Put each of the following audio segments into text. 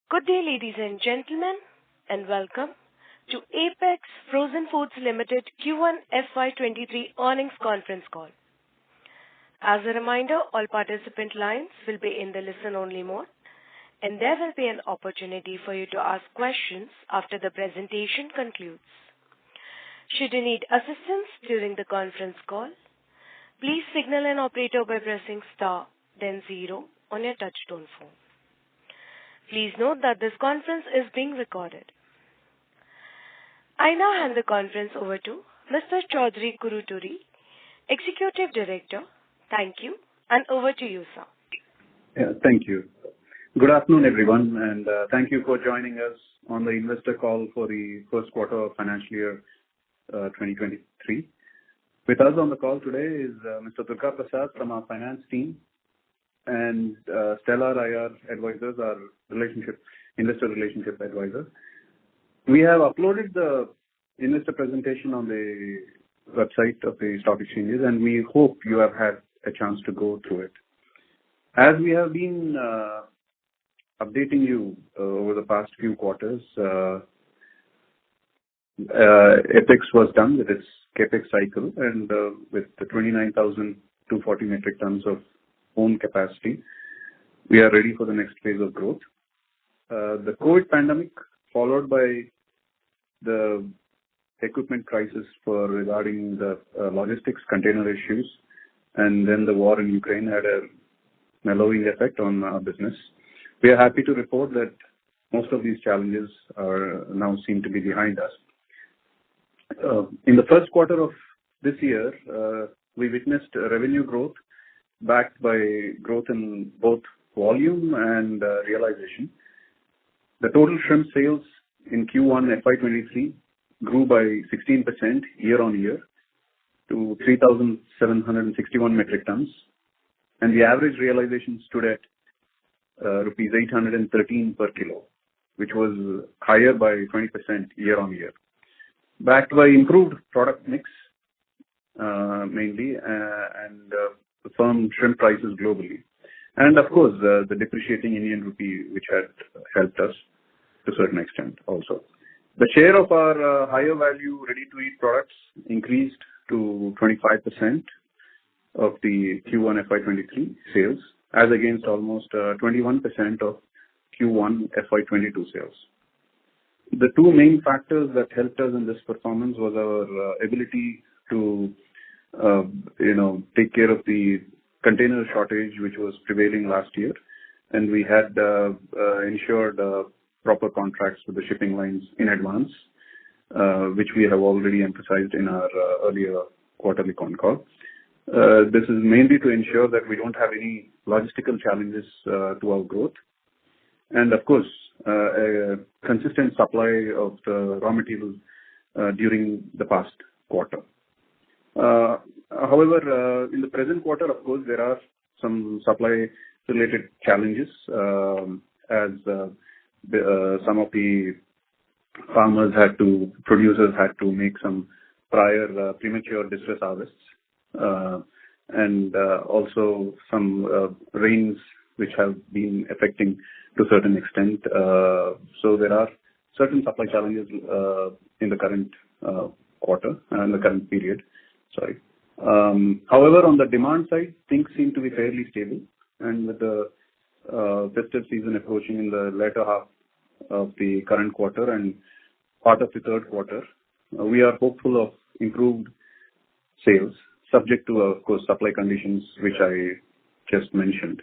Good day, ladies and gentlemen, and welcome to Apex Frozen Foods Limited Q1 FY23 earnings conference call. As a reminder, all participant lines will be in the listen-only mode, and there will be an opportunity for you to ask questions after the presentation concludes. Should you need assistance during the conference call, please signal an operator by pressing star, then 0 on your touchtone phone. Please note that this conference is being recorded. I now hand the conference over to Mr. Chaudhary Kuruturi, Executive Director. Thank you, and over to you, sir. Yeah, thank you. Good afternoon, everyone, and thank you for joining us on the investor call for the first quarter of financial year 2023. With us on the call today is Mr. Durga Prasad from our finance team and Stellar IR advisors, our investor relationship advisor. We have uploaded the investor presentation on the website of the stock exchanges, and we hope you have had a chance to go through it. As we have been updating you over the past few quarters, Apex was done with its capex cycle, and with the 29,240 metric tons of own capacity, we are ready for the next phase of growth. The COVID pandemic, followed by the equipment crisis regarding the logistics container issues, and then the war in Ukraine had a mellowing effect on our business. We are happy to report that most of these challenges are now seem to be behind us. In the first quarter of this year, we witnessed revenue growth backed by growth in both volume and realization. The total shrimp sales in Q1 FY23 grew by 16% year-on-year to 3,761 metric tons, and the average realization stood at rupees 813 per kilo, which was higher by 20% year-on-year, backed by improved product mix mainly, and firm shrimp prices globally, and of course the depreciating Indian rupee, which had helped us to a certain extent also. The share of our higher value ready-to-eat products increased to 25% of the Q1 FY23 sales, as against almost 21% of Q1 FY22 sales. The two main factors that helped us in this performance was our ability to take care of the container shortage which was prevailing last year, and we had ensured proper contracts with the shipping lines in advance, which we have already emphasized in our earlier quarterly Concall. This is mainly to ensure that we don't have any logistical challenges to our growth, and of course a consistent supply of the raw materials during the past quarter. However, in the present quarter, of course, there are some supply-related challenges, as some of the producers had to make some prior premature distress harvests, and also some rains which have been affecting to a certain extent. So there are certain supply challenges in the current quarter and the current period. However, on the demand side, things seem to be fairly stable, and with the festive season approaching in the latter half of the current quarter and part of the third quarter, we are hopeful of improved sales, subject to, of course, supply conditions which I just mentioned.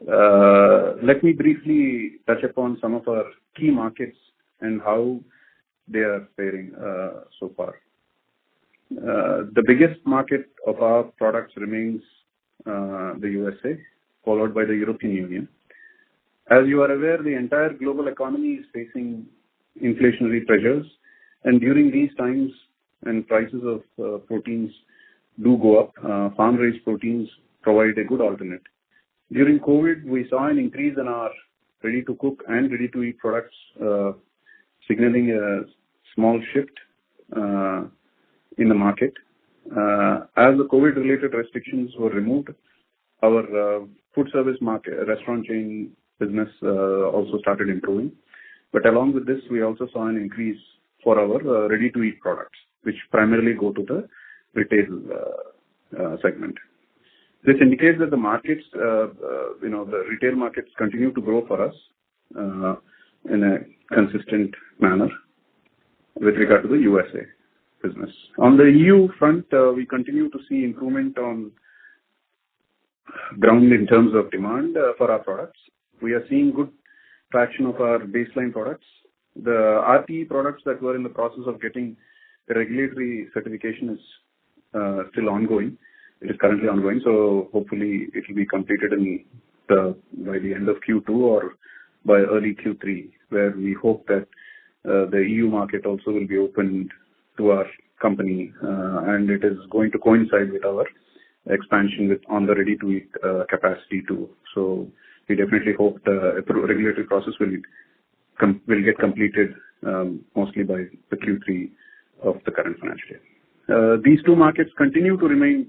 Let me briefly touch upon some of our key markets and how they are faring so far. The biggest market of our products remains the USA, followed by the European Union. As you are aware, the entire global economy is facing inflationary pressures, and during these times when prices of proteins do go up, farm-raised proteins provide a good alternate. During COVID, we saw an increase in our ready-to-cook and ready-to-eat products, signaling a small shift in the market. As the COVID-related restrictions were removed, our food service market, restaurant chain business also started improving. But along with this, we also saw an increase for our ready-to-eat products, which primarily go to the retail segment. This indicates that the markets, the retail markets continue to grow for us in a consistent manner with regard to the USA business. On the EU front, we continue to see improvement on ground in terms of demand for our products. We are seeing good traction of our baseline products. The RTE products that were in the process of getting the regulatory certification is still ongoing. It is currently ongoing, so hopefully it will be completed by the end of Q2 or by early Q3, where we hope that the EU market also will be opened to our company, and it is going to coincide with our expansion on the ready-to-eat capacity too. So we definitely hope the regulatory process will get completed mostly by the Q3 of the current financial year. These two markets continue to remain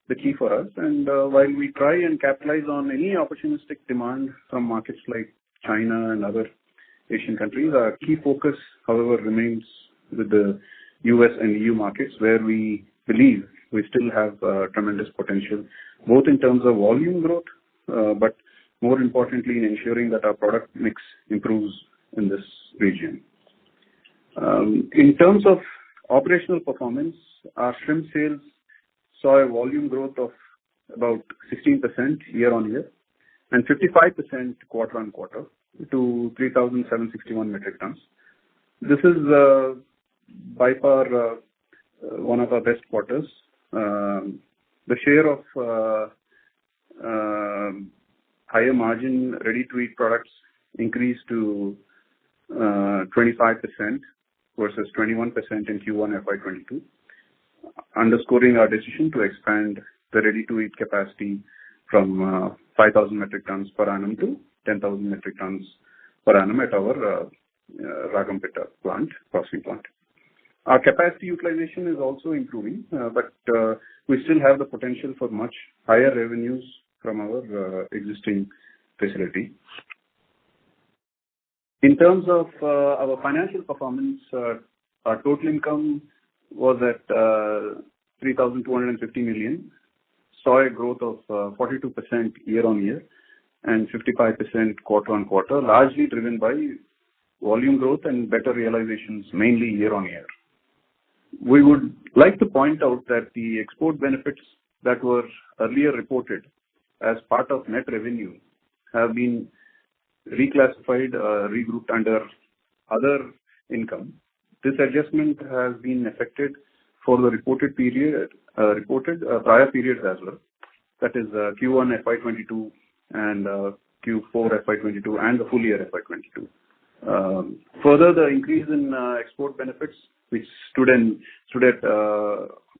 the key for us, and while we try and capitalize on any opportunistic demand from markets like China and other Asian countries, our key focus, however, remains with the US and EU markets, where we believe we still have tremendous potential, both in terms of volume growth, but more importantly in ensuring that our product mix improves in this region. In terms of operational performance, our shrimp sales saw a volume growth of about 16% year-on-year and 55% quarter-on-quarter to 3,761 metric tons. This is by far one of our best quarters. The share of higher margin ready-to-eat products increased to 25% versus 21% in Q1 FY22, underscoring our decision to expand the ready-to-eat capacity from 5,000 metric tons per annum to 10,000 metric tons per annum at our Ragampeta processing plant. Our capacity utilization is also improving, but we still have the potential for much higher revenues from our existing facility. In terms of our financial performance, our total income was at 3,250 million, saw a growth of 42% year-on-year and 55% quarter-on-quarter, largely driven by volume growth and better realizations, mainly year-on-year. We would like to point out that the export benefits that were earlier reported as part of net revenue have been reclassified, regrouped under other income. This adjustment has been effected for the reported prior periods as well. That is Q1 FY22 and Q4 FY22 and the full year FY22. Further, the increase in export benefits, which stood at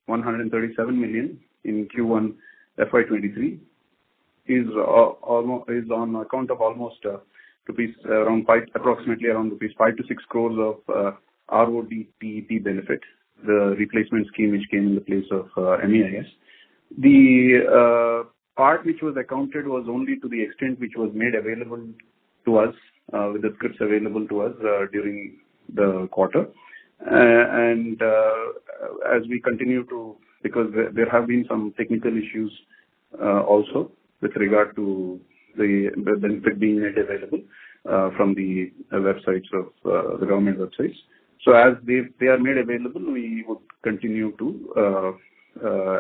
137 million in Q1 FY23, is on account of almost approximately around rupees 5 to 6 crores of RODTEP benefit, the replacement scheme which came in the place of MEIS. The part which was accounted was only to the extent which was made available to us, with the scripts available to us during the quarter. And as we continue to, because there have been some technical issues also with regard to the benefit being made available from the websites of the government websites. So as they are made available, we would continue to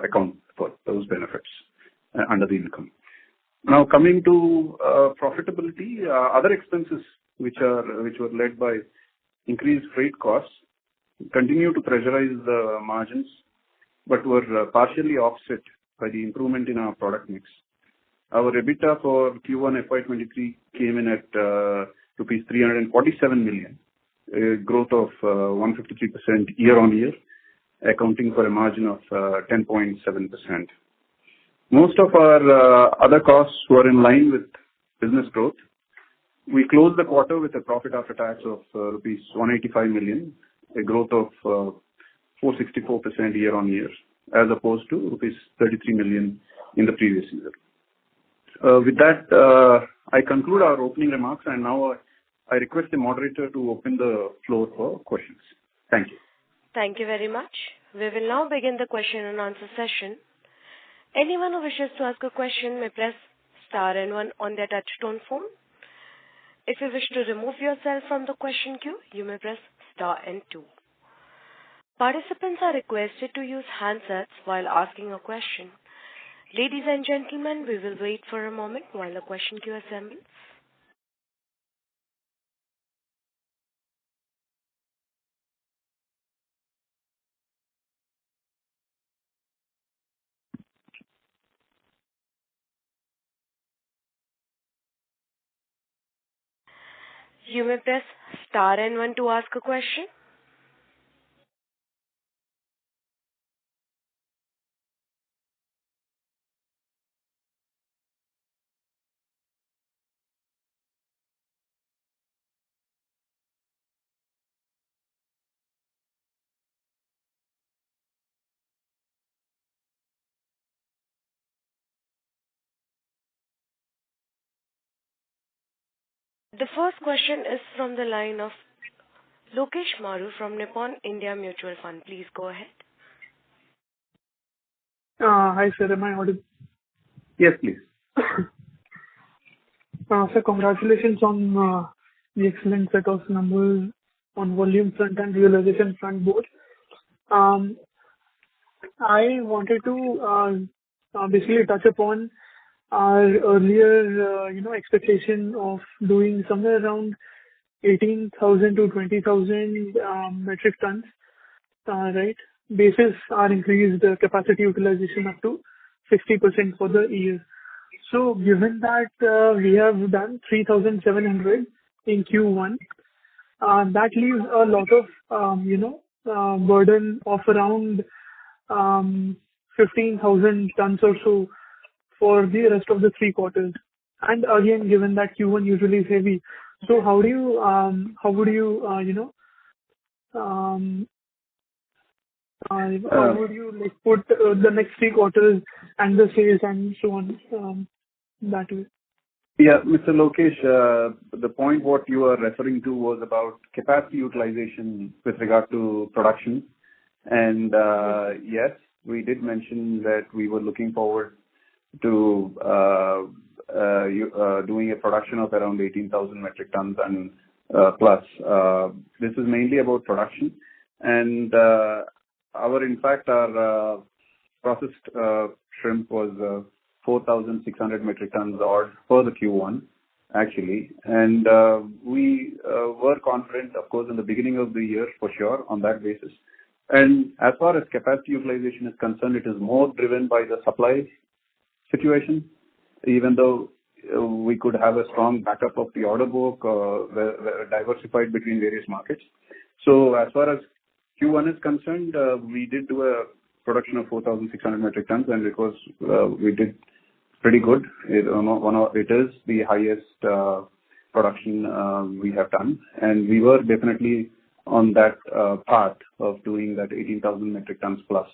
account for those benefits under the income. Now coming to profitability, other expenses which were led by increased freight costs continue to pressurize the margins, but were partially offset by the improvement in our product mix. Our EBITDA for Q1 FY23 came in at rupees 347 million, a growth of 153% year-on-year, accounting for a margin of 10.7%. Most of our other costs were in line with business growth. We closed the quarter with a profit after tax of rupees 185 million, a growth of 464% year-on-year, as opposed to rupees 33 million in the previous year. With that, I conclude our opening remarks, and now I request the moderator to open the floor for questions. Thank you. Thank you very much. We will now begin the question and answer session. Anyone who wishes to ask a question may press star and one on their touchtone phone. If you wish to remove yourself from the question queue, you may press star and two. Participants are requested to use handsets while asking a question. Ladies and gentlemen, we will wait for a moment while the question queue assembles. You may press star and one to ask a question. The first question is from the line of Lokesh Maru from Nippon India Mutual Fund. Please go ahead. Hi, sir. Am I audible? Yes, please. Sir, congratulations on the excellent set of numbers on volume front and realization front both. I wanted to basically touch upon our earlier, expectation of doing somewhere around 18,000 to 20,000 metric tons, right? Basis our increased capacity utilization up to 60% for the year. So given that we have done 3,700 in Q1, that leaves a lot of burden of around 15,000 tons or so for the rest of the 3 quarters. And again, given that Q1 usually is heavy, so how would you like put the next 3 quarters and the sales and so on that way? Yeah, Mr. Lokesh, the point what you are referring to was about capacity utilization with regard to production. And yes, we did mention that we were looking forward to doing a production of around 18,000 metric tons and plus. This is mainly about production. And in fact, our processed shrimp was 4,600 metric tons odd for the Q1, actually. And we were confident, of course, in the beginning of the year for sure on that basis. And as far as capacity utilization is concerned, it is more driven by the supply situation, even though we could have a strong backup of the order book, diversified between various markets. So as far as Q1 is concerned, we did do a production of 4,600 metric tons, and because we did pretty good. It is the highest production we have done, and we were definitely on that path of doing that 18,000 metric tons plus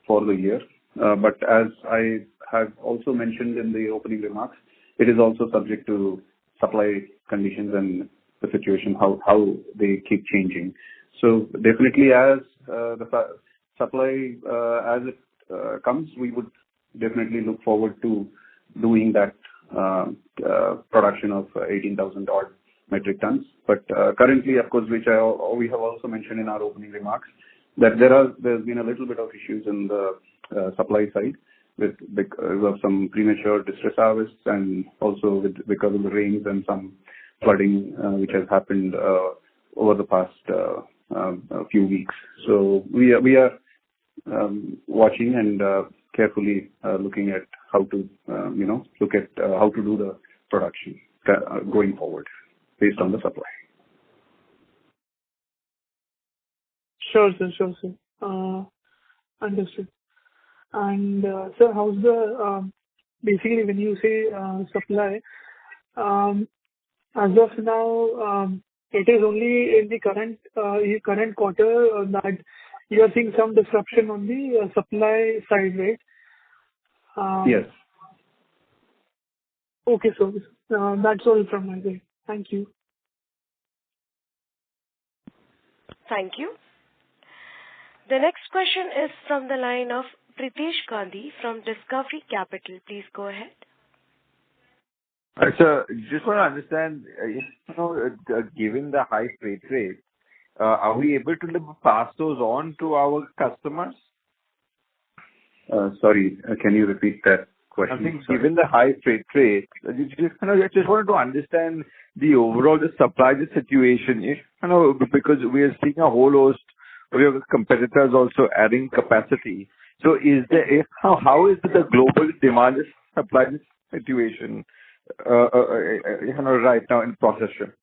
for the year. But as I have also mentioned in the opening remarks, it is also subject to supply conditions and the situation, how they keep changing. So definitely as the supply as it comes, we would definitely look forward to doing that production of 18,000 odd metric tons. But currently, of course, which we have also mentioned in our opening remarks, that there's been a little bit of issues in the supply side because of some premature distress harvests, and also because of the rains and some flooding which has happened over the past few weeks. So we are watching and carefully looking at how to how to do the production going forward based on the supply. Sure, sir. Understood. And sir, how's the basically when you say supply, as of now, it is only in the current quarter that you are seeing some disruption on the supply side, right? Yes. Okay, so That's all from my side. Thank you. Thank you. The next question is from the line of Pritesh Gandhi from Discovery Capital. Please go ahead. So just want to understand, given the high freight rate, are we able to pass those on to our customers? Sorry, can you repeat that question? I think given the high freight rate, I just wanted to understand the overall supply situation, because we are seeing a whole host of your competitors also adding capacity. So how is the global demand supply situation right now in processor?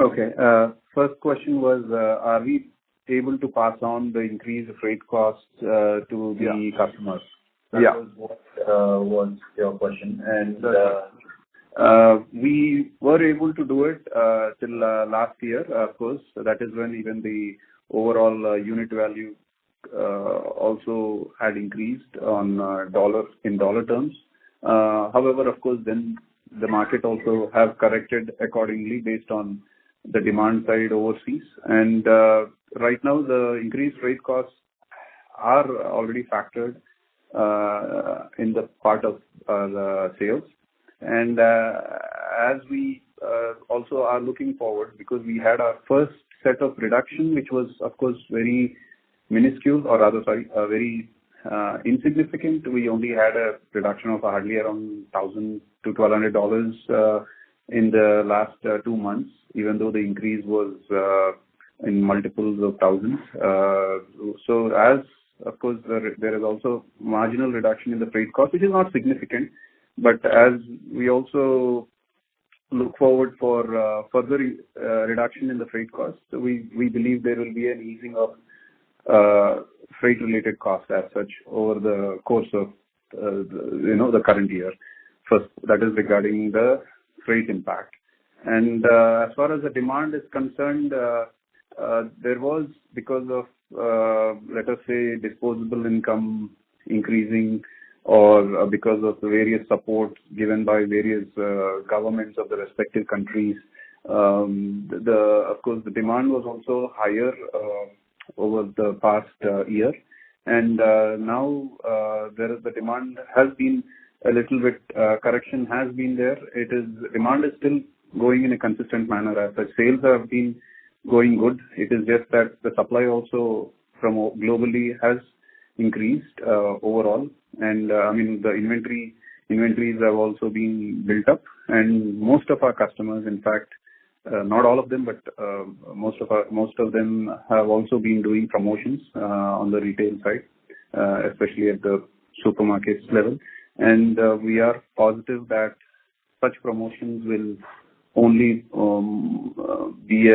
Okay. First question was, are we able to pass on the increased freight costs to the customers? That was what was your question. And we were able to do it till last year, of course. That is when even the overall unit value also had increased in dollar terms. However, of course, then the market also have corrected accordingly based on the demand side overseas. And right now, the increased freight costs are already factored in the part of the sales. And as we also are looking forward, because we had our first set of reduction, which was, of course, very minuscule, or rather, very insignificant. We only had a reduction of hardly around $1,000 to $1,200 in the last 2 months, even though the increase was in multiples of thousands. So as, of course, there is also marginal reduction in the freight cost, which is not significant. But as we also look forward for further reduction in the freight costs, we believe there will be an easing of freight-related costs as such over the course of the current year. First, that is regarding the freight impact. And as far as the demand is concerned, there was, because of let us say disposable income increasing, or because of the various supports given by various governments of the respective countries, of course the demand was also higher over the past year. And now the demand has been a little bit, correction has been there. Demand is still going in a consistent manner as such. Sales have been going good. It is just that the supply also from globally has increased overall. And I mean, the inventories have also been built up. And most of our customers, in fact, not all of them, but most of them have also been doing promotions on the retail side, especially at the supermarkets level. And we are positive that such promotions will only be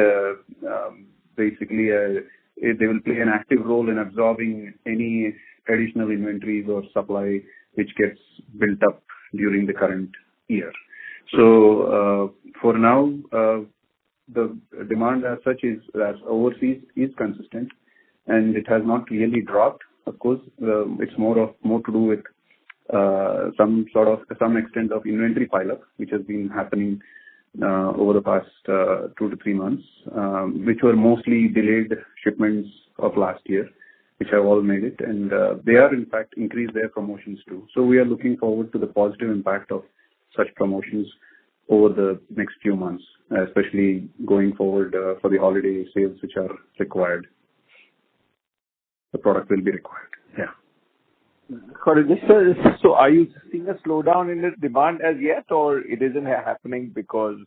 they will play an active role in absorbing any additional inventories or supply which gets built up during the current year. So for now, the demand as such is as overseas is consistent, and it has not really dropped. Of course, it's more to do with some extent of inventory pileup, which has been happening over the past 2 to 3 months, which were mostly delayed shipments of last year, which have all made it, and they are in fact increased their promotions too. So we are looking forward to the positive impact of such promotions over the next few months, especially going forward for the holiday sales which are required. The product will be required. Yeah. So are you seeing a slowdown in the demand as yet, or it isn't happening because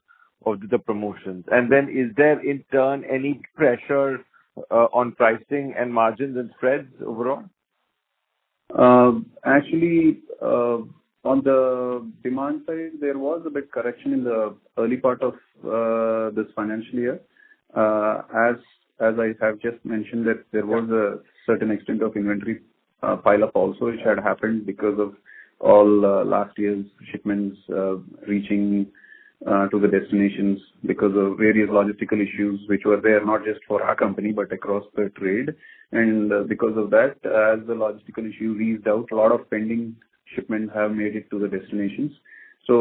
of the promotions? And then is there in turn any pressure on pricing and margins and spreads overall? Actually, on the demand side, there was a bit correction in the early part of this financial year. As I have just mentioned, that there was a certain extent of inventory pile up also, which had happened because of all last year's shipments reaching to the destinations because of various logistical issues which were there, not just for our company, but across the trade. And because of that, as the logistical issue eased out, a lot of pending shipments have made it to the destinations. So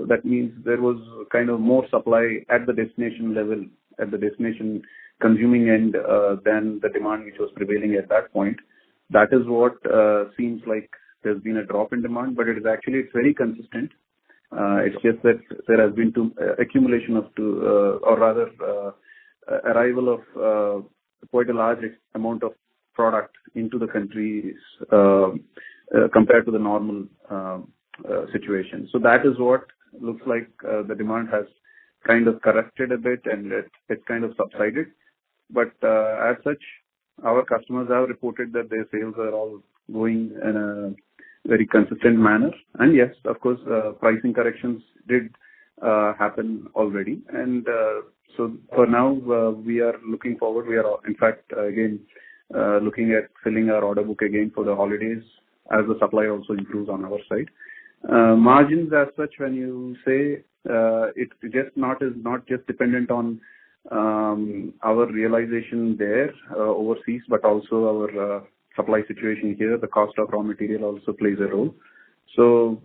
that means there was kind of more supply at the destination level, at the destination consuming end, than the demand which was prevailing at that point. That is what seems like there's been a drop in demand, but it's very consistent. It's just that there has been accumulation of arrival of quite a large amount of product into the countries compared to the normal situation. So that is what looks like the demand has kind of corrected a bit and it's kind of subsided. But as such, our customers have reported that their sales are all going in a very consistent manner. And yes, of course, pricing corrections did happen already. And so for now, we are looking forward. We are, in fact, again, looking at filling our order book again for the holidays as the supply also improves on our side. Margins as such, when you say it just is not just dependent on our realization there overseas, but also our supply situation here. The cost of raw material also plays a role. So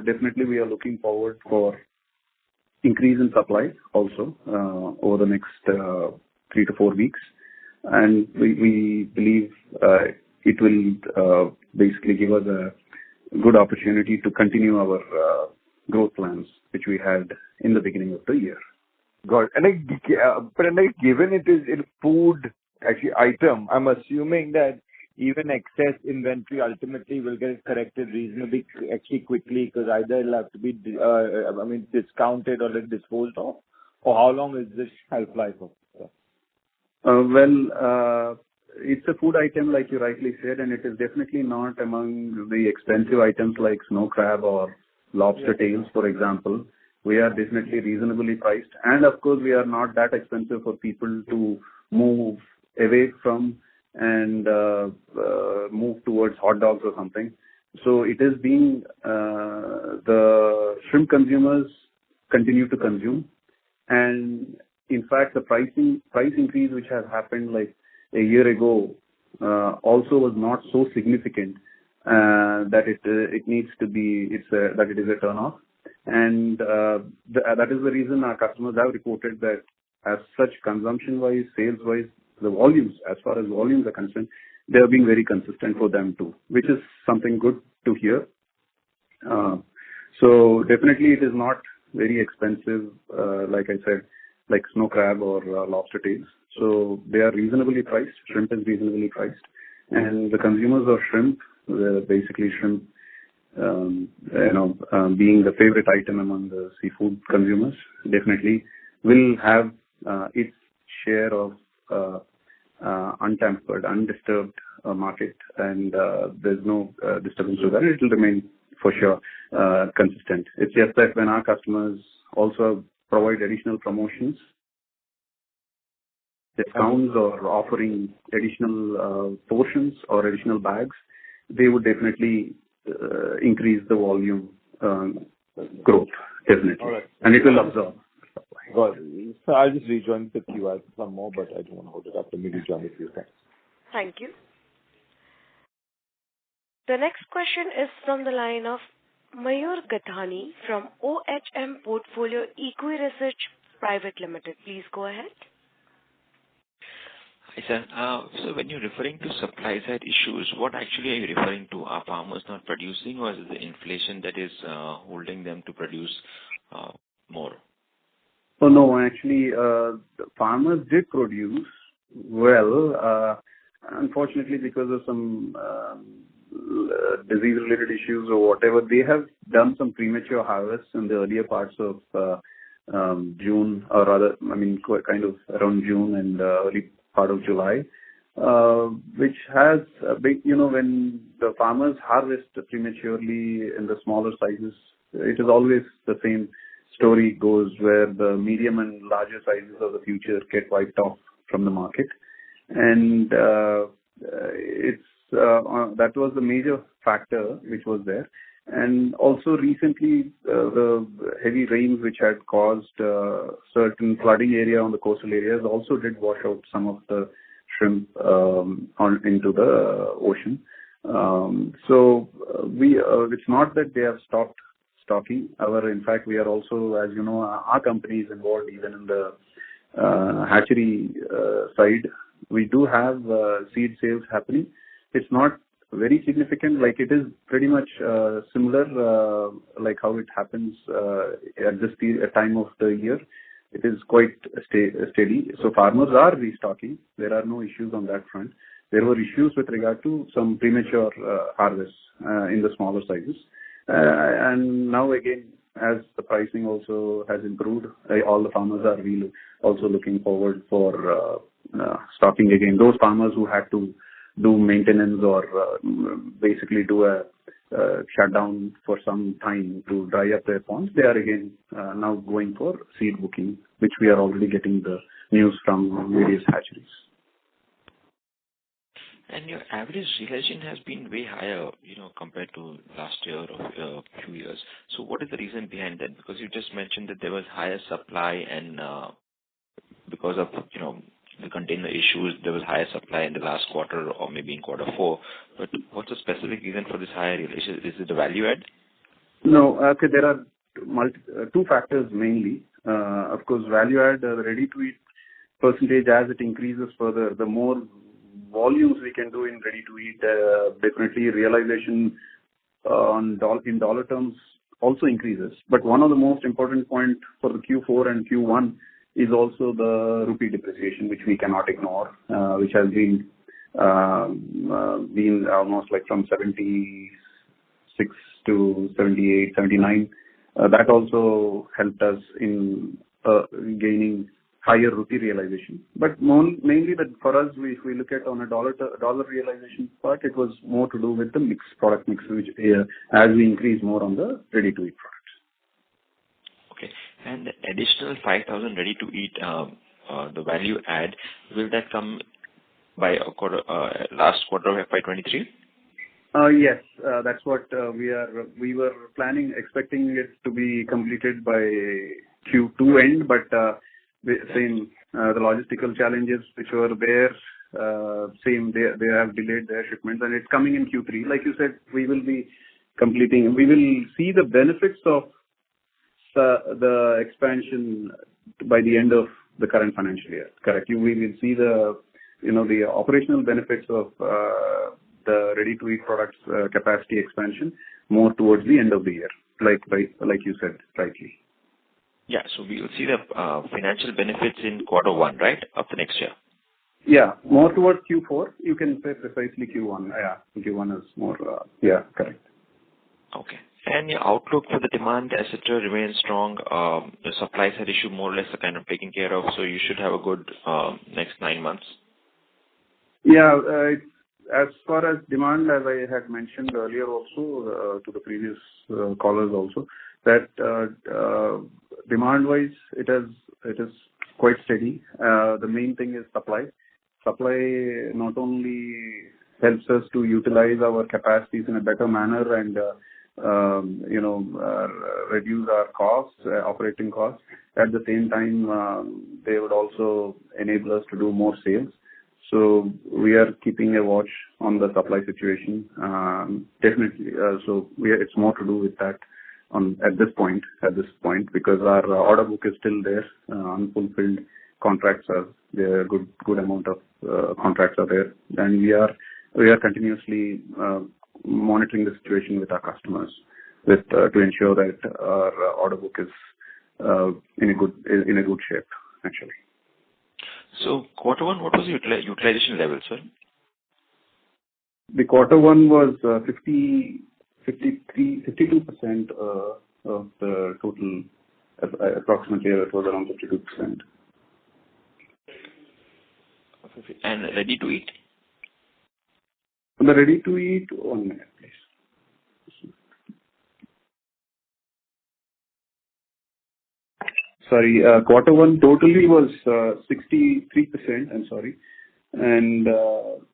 definitely we are looking forward for increase in supply also over the next 3 to 4 weeks. And we believe it will basically give us a good opportunity to continue our growth plans, which we had in the beginning of the year. Got it. And given it is a food item, I'm assuming that even excess inventory ultimately will get corrected reasonably quickly, because either it'll have to be discounted or disposed of, or how long is this shelf life of? It's a food item, like you rightly said, and it is definitely not among the expensive items like snow crab or lobster tails, for example. We are definitely reasonably priced, and of course, we are not that expensive for people to move away from and move towards hot dogs or something. So it is being the shrimp consumers continue to consume, and in fact, the price increase which has happened like a year ago also was not so significant that it needs to be that it is a turn off. And that is the reason our customers have reported that as such, consumption-wise, sales-wise, the volumes, as far as volumes are concerned, they are being very consistent for them too, which is something good to hear. So definitely it is not very expensive, like I said, like snow crab or lobster tails. So they are reasonably priced. Shrimp is reasonably priced. And the consumers of shrimp, basically shrimp, being the favorite item among the seafood consumers, definitely will have its share of untampered, undisturbed market, and there's no disturbance to that. It will remain for sure consistent. It's just that when our customers also provide additional promotions, discounts, or offering additional portions or additional bags, they would definitely increase the volume growth, definitely. All right. And it will absorb. Got it. So I'll just rejoin the queue. I have some more, but I don't want to hold it up. Let me rejoin the queue. Thanks. Thank you. The next question is from the line of Mayur Gathani from OHM Portfolio Equi Research Private Limited. Please go ahead. Hi, sir. So when you're referring to supply side issues, what actually are you referring to? Are farmers not producing, or is it the inflation that is holding them to produce more? Oh, no, actually, the farmers did produce well. Unfortunately, because of some disease-related issues or whatever, they have done some premature harvests in the earlier parts of June, or rather, kind of around June and early part of July, which has a big, when the farmers harvest prematurely in the smaller sizes, it is always the same story goes, where the medium and larger sizes of the future get wiped off from the market. And that was the major factor which was there. And also recently, the heavy rains which had caused certain flooding area on the coastal areas also did wash out some of the shrimp into the ocean. So it's not that they have stopped stocking. In fact, we are also, as you know, our company is involved even in the hatchery side. We do have seed sales happening. It's not very significant, like it is pretty much similar like how it happens at this time of the year. It is quite steady. So farmers are restocking. There are no issues on that front. There were issues with regard to some premature harvests in the smaller sizes. And now again, as the pricing also has improved, all the farmers are really also looking forward for stocking again. Those farmers who had to do maintenance or basically do a shutdown for some time to dry up their ponds, they are again now going for seed booking, which we are already getting the news from various hatcheries. And your average realization has been way higher, compared to last year or a few years. So what is the reason behind that? Because you just mentioned that there was higher supply and because of, the container issues, there was higher supply in the last quarter or maybe in quarter 4. But what's the specific reason for this higher realization? Is it the value add? No, okay, there are two factors mainly. Of course, value add, the ready-to-eat percentage, as it increases further, the more volumes we can do in ready-to-eat, definitely realization in dollar terms also increases. But one of the most important point for the Q4 and Q1 is also the rupee depreciation, which we cannot ignore, which has been almost like from 76 to 78, 79. That also helped us in gaining higher rupee realization. But mainly that for us, if we look at on a dollar realization part, it was more to do with the product mix, which as we increase more on the ready-to-eat products. Okay. And the additional 5,000 ready-to-eat, the value add, will that come by last quarter of FY23? Yes, that's what we were expecting it to be completed by Q2 end, but the logistical challenges which were there, they have delayed their shipments, and it's coming in Q3. Like you said, we will be completing. We will see the benefits of the expansion by the end of the current financial year. Correct. We will see the operational benefits of the ready-to-eat products capacity expansion more towards the end of the year, like you said rightly. Yeah, so we will see the financial benefits in quarter 1, right, of the next year. Yeah, more towards Q4. You can say precisely Q1. Yeah, Q1 is more. Correct. Okay. And your outlook for the demand, etc., remains strong. The supply side issue more or less are kind of taken care of, so you should have a good next 9 months. Yeah, as far as demand, as I had mentioned earlier also to the previous callers also, that demand-wise, it is quite steady. The main thing is supply. Supply not only helps us to utilize our capacities in a better manner and reduce our costs, operating costs. At the same time, they would also enable us to do more sales. So we are keeping a watch on the supply situation. Definitely. It's more to do with that at this point, because our order book is still there, unfulfilled contracts are there, good amount of contracts are there, and we are continuously monitoring the situation with our customers to ensure that our order book is in a good shape actually. So quarter 1, what was the utilization level, sir? The quarter 1 was 52% of the total. Approximately, it was around 52%. And ready to eat? The ready to eat, 1 minute, please. Sorry, quarter 1 totally was 63%. I'm sorry, and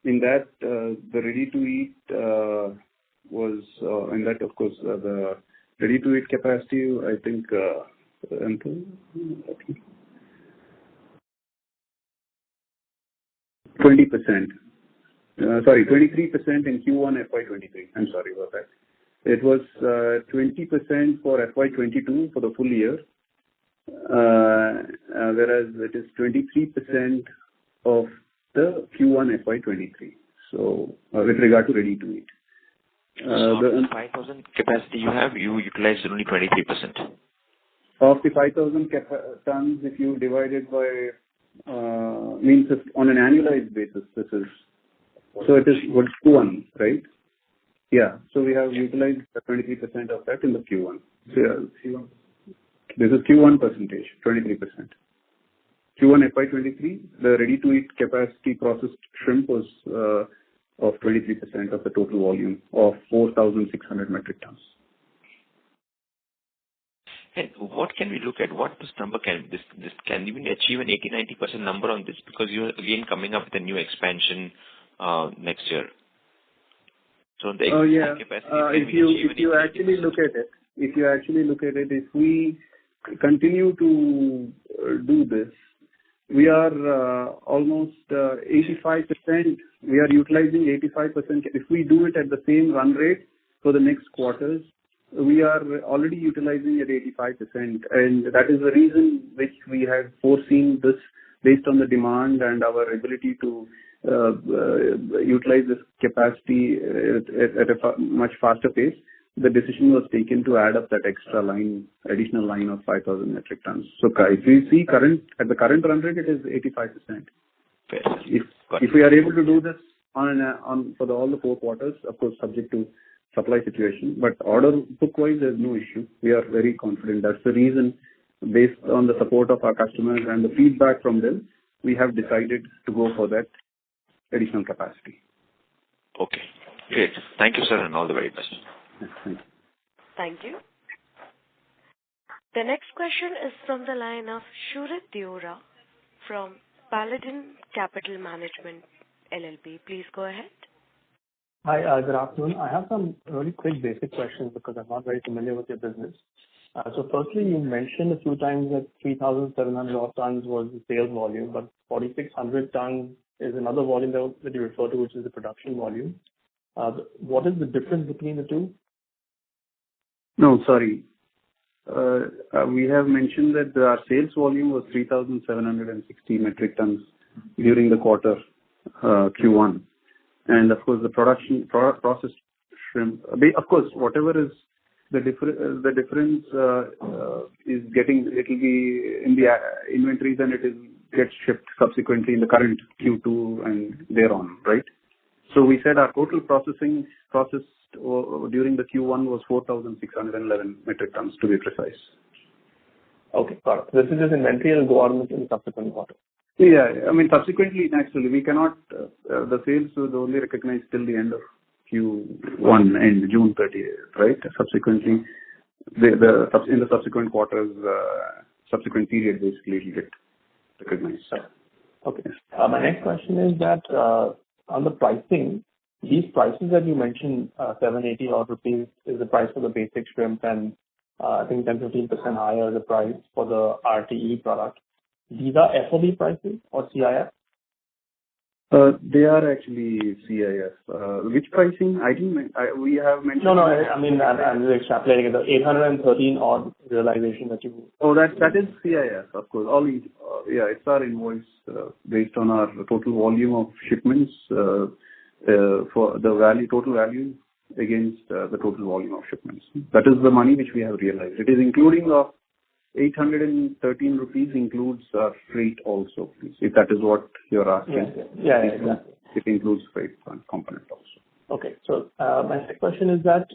in that the ready to eat was in that, of course, the ready to eat capacity, I think 20%. Sorry, 23% in Q1 FY23. I'm sorry about that. It was 20% for FY22 for the full year, whereas it is 23% of the Q1 FY23. So, with regard to ready-to-eat. The 5,000 capacity you have, you utilized only 23%. Of the 5,000 tons, if you divide it by, means if on an annualized basis, this is, so it is what Q1, right? Yeah. So we have utilized 23% of that in the Q1. So yeah, this is Q1 percentage, 23%. Q1 FY23, the ready-to-eat capacity processed shrimp was of 23% of the total volume of 4,600 metric tons. And what can we look at? What this number can even achieve an 80-90% number on this, because you're again coming up with a new expansion next year. So the capacity, if you actually look at it, if we continue to do this, we are almost 85%. We are utilizing 85%. If we do it at the same run rate for the next quarters, we are already utilizing at 85%, and that is the reason which we had foreseen this based on the demand and our ability to utilize this capacity at a much faster pace. The decision was taken to add up that additional line of 5,000 metric tons. So if we see at the current run rate, it is 85%. If we are able to do this for all the 4 quarters, of course, subject to supply situation, but order book-wise, there's no issue. We are very confident. That's the reason, based on the support of our customers and the feedback from them, we have decided to go for that additional capacity. Okay, great. Thank you, sir, and all the very best. Thank you. The next question is from the line of Shurit Deora from Paladin Capital Management LLP. Please go ahead. Hi, good afternoon. I have some really quick basic questions because I'm not very familiar with your business. So firstly, you mentioned a few times that 3,700 odd tons was the sales volume, but 4,600 tons is another volume that you refer to, which is the production volume. What is the difference between the two? No, sorry. We have mentioned that our sales volume was 3,760 metric tons during the quarter Q1. And of course, the processed shrimp, of course, whatever is the difference is getting, it will be in the inventories, and it gets shipped subsequently in the current Q2 and thereon, right? So we said our total processed during the Q1 was 4,611 metric tons, to be precise. Okay, got it. This is just inventory and will go on in the subsequent quarter. Yeah, I mean, subsequently, naturally, we cannot, the sales was only recognized till the end of Q1 and June 30th, right? Subsequently, in the subsequent quarters, subsequent period, basically, it will get recognized. Okay. My next question is that on the pricing, these prices that you mentioned, 780 odd rupees is the price for the basic shrimp, and I think 10-15% higher the price for the RTE product. These are FOB prices or CIF? They are actually CIF. Which pricing? We have mentioned. No, I mean, I'm just extrapolating it. The 813 odd realization that you. Oh, that is CIF, of course. It's our invoice based on our total volume of shipments for the total value against the total volume of shipments. That is the money which we have realized. It is including of 813 rupees includes freight also, please, if that is what you're asking. Yeah, exactly. It includes freight component also. Okay, so my next question is that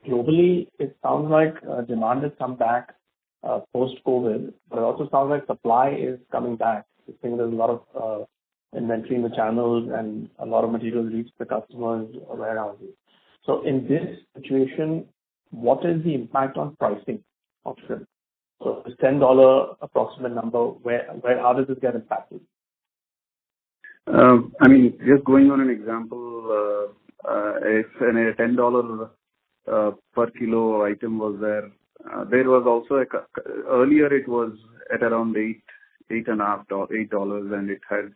globally, it sounds like demand has come back post-COVID, but it also sounds like supply is coming back. I think there's a lot of inventory in the channels and a lot of materials reach the customers' warehouses. So in this situation, what is the impact on pricing of shrimp? So this $10 approximate number, how does this get impacted? I mean, just going on an example, if a $10 per kilo item was there was also earlier it was at around $8.5, $8, and it had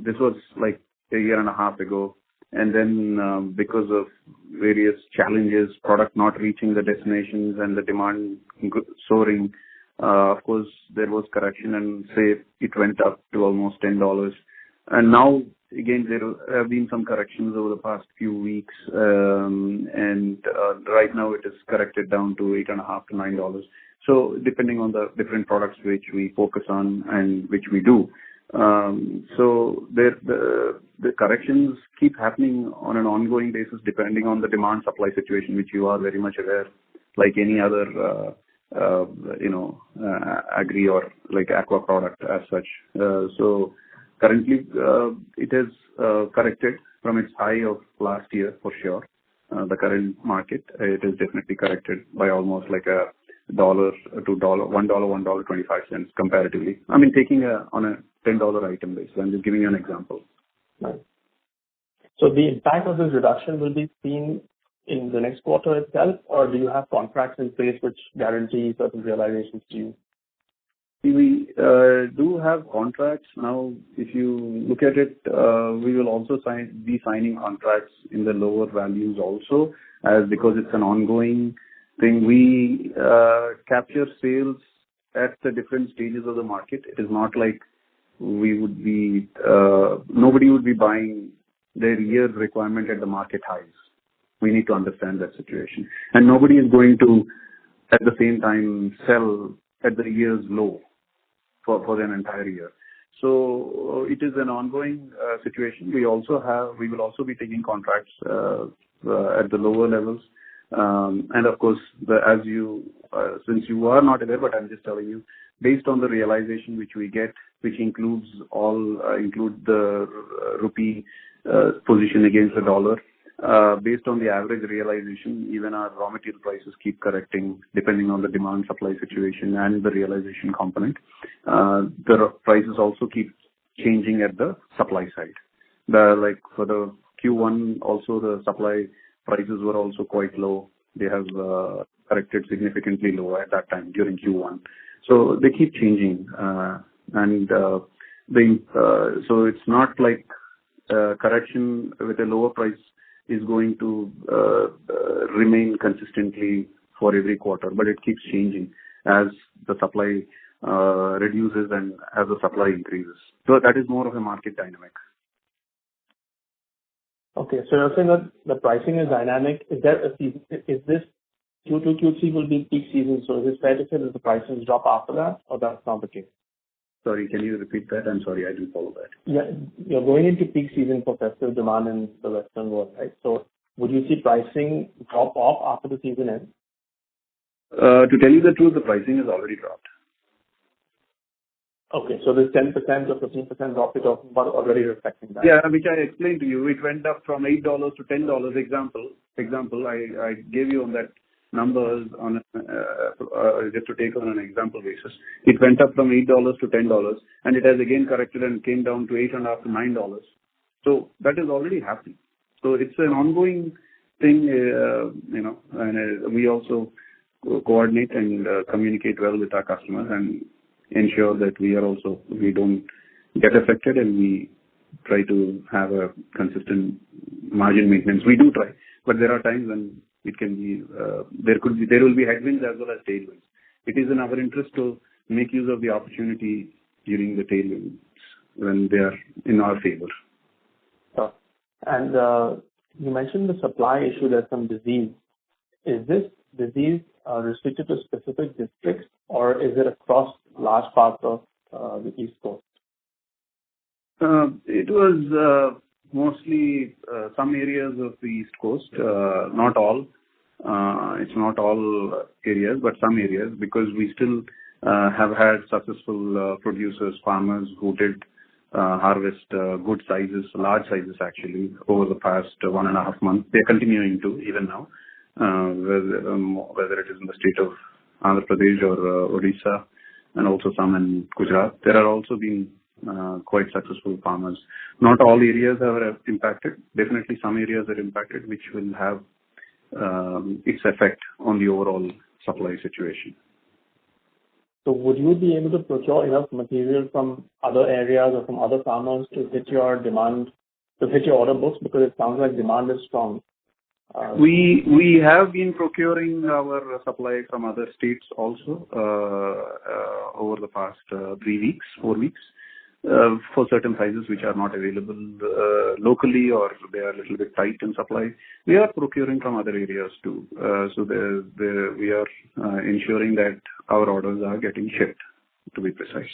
this was like a year and a half ago. And then because of various challenges, product not reaching the destinations and the demand soaring, of course, there was correction and say it went up to almost $10. And now, again, there have been some corrections over the past few weeks. And right now it is corrected down to $8.50 to $9. So depending on the different products which we focus on and which we do. So the corrections keep happening on an ongoing basis depending on the demand supply situation, which you are very much aware, like any other agri or like aqua product as such. So currently it has corrected from its high of last year for sure. The current market, it is definitely corrected by almost like $1 to $1.25 comparatively. I mean, taking on a $10 item base. I'm just giving you an example. Right. So the impact of this reduction will be seen in the next quarter itself, or do you have contracts in place which guarantee certain realizations to you? We do have contracts now. If you look at it, we will also be signing contracts in the lower values also, as because it's an ongoing thing. We capture sales at the different stages of the market. It is not like we would be nobody would be buying their year requirement at the market highs. We need to understand that situation, and nobody is going to at the same time sell at the year's low for an entire year. So it is an ongoing situation. We will also be taking contracts at the lower levels. And of course, since you are not aware, but I'm just telling you, based on the realization which we get, which include the rupee position against the dollar, based on the average realization, even our raw material prices keep correcting depending on the demand supply situation and the realization component. The prices also keep changing at the supply side. Like for the Q1, also the supply prices were also quite low. They have corrected significantly low at that time during Q1. So they keep changing, so it's not like correction with a lower price is going to remain consistently for every quarter, but it keeps changing as the supply reduces and as the supply increases. So that is more of a market dynamic. Okay, so you're saying that the pricing is dynamic. Is this Q2, Q3 will be peak season? So is it fair to say that the prices drop after that, or that's not the case? Sorry, can you repeat that? I'm sorry, I didn't follow that. Yeah, you're going into peak season for festive demand in the Western world, right? So would you see pricing drop off after the season ends? To tell you the truth, the pricing has already dropped. Okay, so this 10% or 15% drop you're talking about already reflecting that? Yeah, which I explained to you. It went up from $8 to $10. Example, I gave you on that numbers on just to take on an example basis. It went up from $8 to $10, and it has again corrected and came down to $8.50 to $9. So that is already happening. So it's an ongoing thing, and we also coordinate and communicate well with our customers and ensure that we don't get affected, and we try to have a consistent margin maintenance. We do try, but there are times when it can be there will be headwinds as well as tailwinds. It is in our interest to make use of the opportunity during the tailwinds when they are in our favor. Sure. And you mentioned the supply issue. There's some disease. Is this disease restricted to specific districts, or is it across large parts of the East Coast? It was mostly some areas of the East Coast, not all. It's not all areas, but some areas, because we still have had successful producers, farmers who did harvest good sizes, large sizes actually, over the past 1.5 months. They're continuing to even now, whether it is in the state of Andhra Pradesh or Odisha, and also some in Gujarat. There are also been quite successful farmers. Not all areas are impacted. Definitely some areas are impacted, which will have its effect on the overall supply situation. So would you be able to procure enough material from other areas or from other farmers to hit your demand to hit your order books? Because it sounds like demand is strong. We have been procuring our supply from other states also over the past 3 weeks, 4 weeks, for certain sizes which are not available locally, or they are a little bit tight in supply. We are procuring from other areas too. So we are ensuring that our orders are getting shipped, to be precise.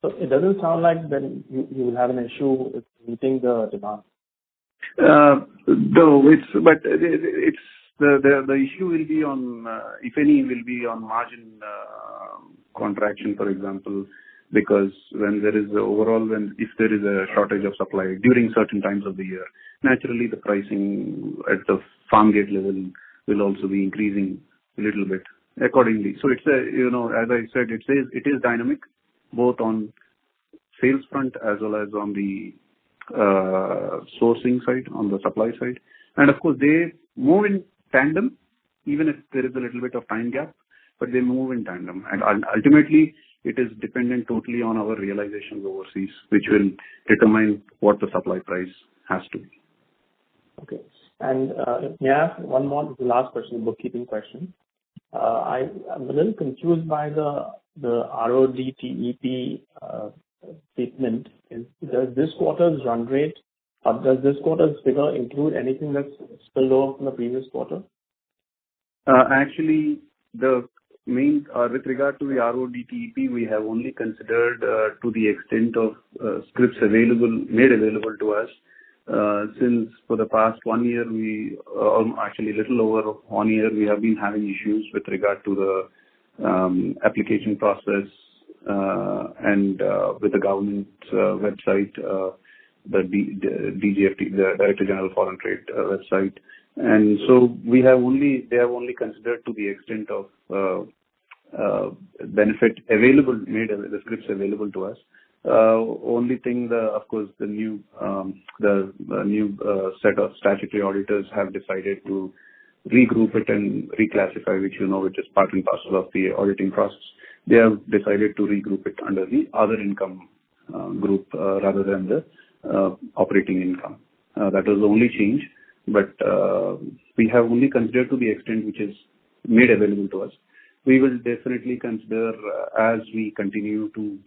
So it doesn't sound like then you will have an issue with meeting the demand. Though it's the issue will be on, if any, will be on margin contraction, for example, because when there is if there is a shortage of supply during certain times of the year, naturally the pricing at the farm gate level will also be increasing a little bit accordingly. So it's as I said, it is dynamic, both on sales front as well as on the sourcing side, on the supply side. And of course, they move in tandem, even if there is a little bit of time gap, but they move in tandem. And ultimately, it is dependent totally on our realizations overseas, which will determine what the supply price has to be. Okay. And may I ask one more, the last question, bookkeeping question. I'm a little confused by the RODTEP statement. Does this quarter's run rate, or does this quarter's figure include anything that's spilled over from the previous quarter? Actually, the main, with regard to the RODTEP, we have only considered to the extent of scripts made available to us. Since for the past 1 year, actually little over 1 year, we have been having issues with regard to the application process and with the government website, the DGFT, the Director General Foreign Trade website. And so they have only considered to the extent of benefit available, the scripts available to us. Only thing, of course, the new set of statutory auditors have decided to regroup it and reclassify, which is part and parcel of the auditing process. They have decided to regroup it under the other income group rather than the operating income. That was the only change, but we have only considered to the extent which is made available to us. We will definitely consider as we continue to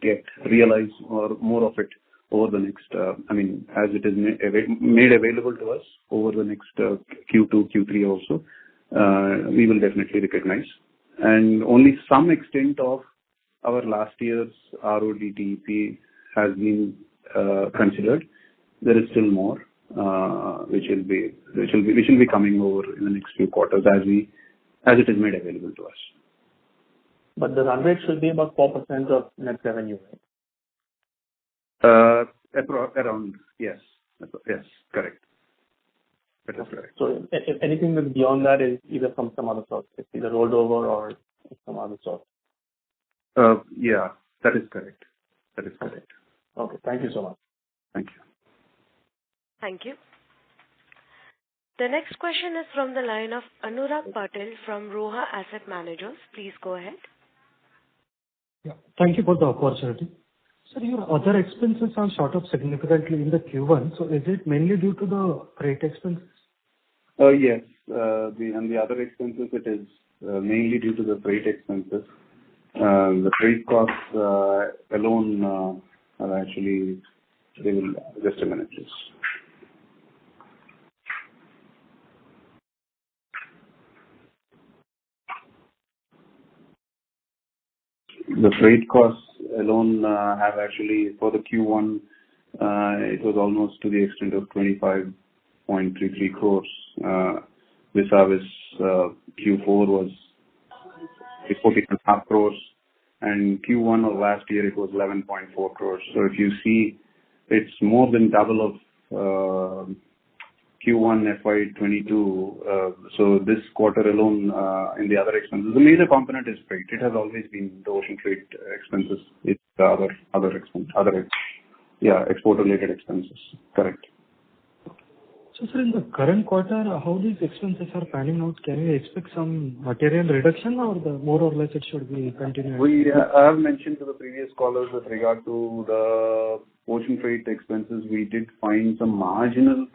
realize or more of it over the next, as it is made available to us over the next Q2, Q3 also, we will definitely recognize. And only some extent of our last year's RODTEP has been considered. There is still more, which will be coming over in the next few quarters as it is made available to us. But the run rate should be about 4% of net revenue, right? Around, yes. Yes, correct. That is correct. So if anything that's beyond that is either from some other source, it's either rolled over or some other source. Yeah, that is correct. That is correct. Okay, thank you so much. Thank you. Thank you. The next question is from the line of Anurag Patil from Roha Asset Managers. Please go ahead. Yeah, thank you for the opportunity. Sir, your other expenses are shot up significantly in the Q1. So is it mainly due to the freight expenses? Yes. The other expenses, it is mainly due to the freight expenses. The freight costs alone are actually, just a minute, please. The freight costs alone have actually, for the Q1, it was almost to the extent of 25.33 crores. Vis-a-vis Q4 was 14.5 crores, and Q1 of last year it was 11.4 crores. So if you see, it's more than double of Q1 FY22. So this quarter alone, in the other expenses, the major component is freight. It has always been the ocean freight expenses. It's the export-related expenses. Correct. So, sir, in the current quarter, how these expenses are panning out? Can we expect some material reduction, or more or less it should be continuing? I have mentioned to the previous callers with regard to the ocean freight expenses, we did find some marginal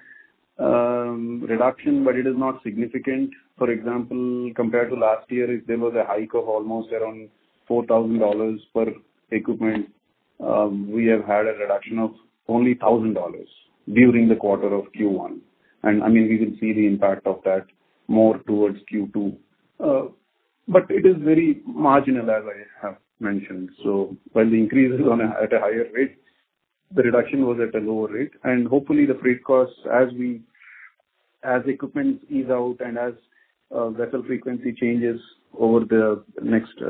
reduction, but it is not significant. For example, compared to last year, if there was a hike of almost around $4,000 per equipment, we have had a reduction of only $1,000 during the quarter of Q1. And I mean, we will see the impact of that more towards Q2. But it is very marginal, as I have mentioned. So while the increase is at a higher rate, the reduction was at a lower rate. And hopefully the freight costs, as equipment ease out and as vessel frequency changes over the next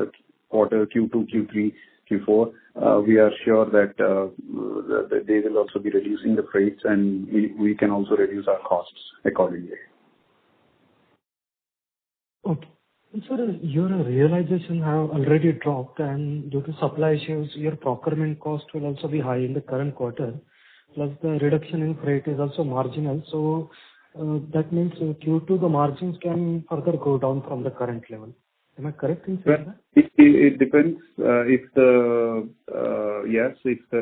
quarter, Q2, Q3, Q4, we are sure that they will also be reducing the freights, and we can also reduce our costs accordingly. Okay. And sir, your realization have already dropped, and due to supply issues, your procurement cost will also be high in the current quarter. Plus, the reduction in freight is also marginal. So that means Q2 the margins can further go down from the current level. Am I correct in saying that? It depends. If